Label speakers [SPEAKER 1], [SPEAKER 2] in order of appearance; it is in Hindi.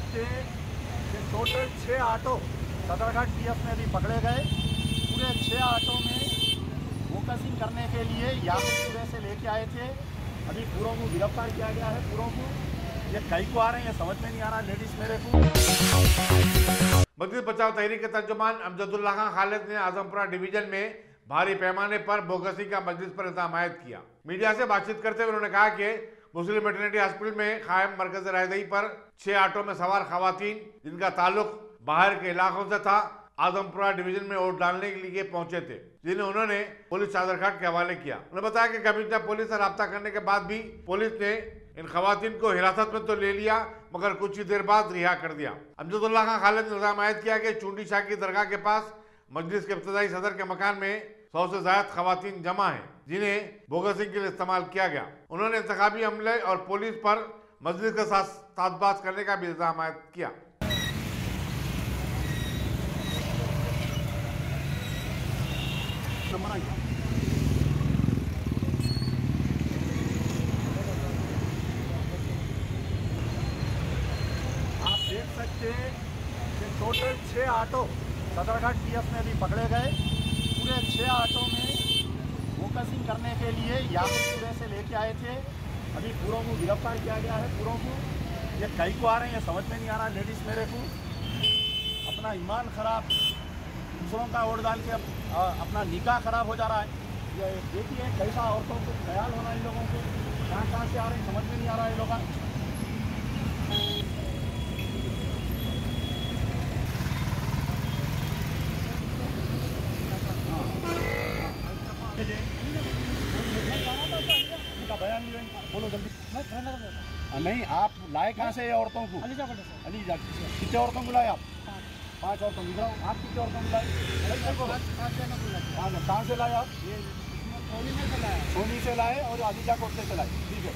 [SPEAKER 1] सकते कि टोटल 6 ऑटो सदरघाट पीएफ में भी पकड़े गए। पूरे 6 ऑटो में फोकसिंग करने के लिए यादवपुरे से लेके आए थे। अभी पूरों को गिरफ्तार किया गया है। पूरों को ये कई को आ रहे हैं, समझ में नहीं आ रहा लेडीज मेरे को।
[SPEAKER 2] मस्जिद बचाओ तहरीक के तर्जुमान अमजदुल्लाह खान खालिद ने आजमपुरा डिवीजन में भारी पैमाने पर बोगसी का मस्जिद पर इल्जाम आयद किया। मीडिया से बातचीत करते हुए उन्होंने कहा कि मुस्लिम मैटरनिटी हॉस्पिटल में कायम मरकज राहदही पर 6 ऑटो में सवार खवातीन जिनका ताल्लुक बाहर के इलाकों से था, आजमपुरा डिवीजन में वोट डालने के लिए पहुंचे थे, जिन्हें उन्होंने पुलिस सदरघाट के हवाले किया। उन्होंने बताया कि कमिश्नर पुलिस से राब्ता करने के बाद भी पुलिस ने इन खवातीन को हिरासत में तो ले लिया, मगर कुछ ही देर बाद रिहा कर दिया। अमजदुल्लाह खान खालिद ने इल्जाम आयद किया कि चुंडी शाह की दरगाह के पास मजलिस के इब्तदाई सदर के मकान में 100 से ज्यादा खवातीन जमा हैं, जिन्हें बोगसिंग के लिए इस्तेमाल किया गया। उन्होंने इंतखाबी अमले और पुलिस पर मजलिस के साथ साथबाज करने का भी इल्जाम आयद किया।
[SPEAKER 1] आप देख सकते हैं कि टोटल 6 ऑटो सदरघाट पीएफ में भी पकड़े गए। पूरे 6 ऑटो में फोकसिंग करने के लिए यादवपुरे से लेके आए थे। अभी पूरों को गिरफ्तार किया गया है। पूरों को ये कई को आ रहे हैं, समझ में नहीं आ रहा लेडीज मेरे को। अपना ईमान खराब, दूसरों का वोट डाल के अपना निकाह खराब हो जा रहा है। ये देखिए कैसा औरतों को ख्याल होना इन लोगों को, कहाँ से आ रहे हैं समझ में नहीं आ रहा है लोग। बयान बोलो जल्दी। नहीं, आप लाए कहाँ से औरतों को? अलीजा कितने औरतों को लाए आप? 5 औरतों को। आप कितने औरतों को लाए? कहाँ से लाए आप? सोनी से लाए और अलीजा कोट से लाए। ठीक है।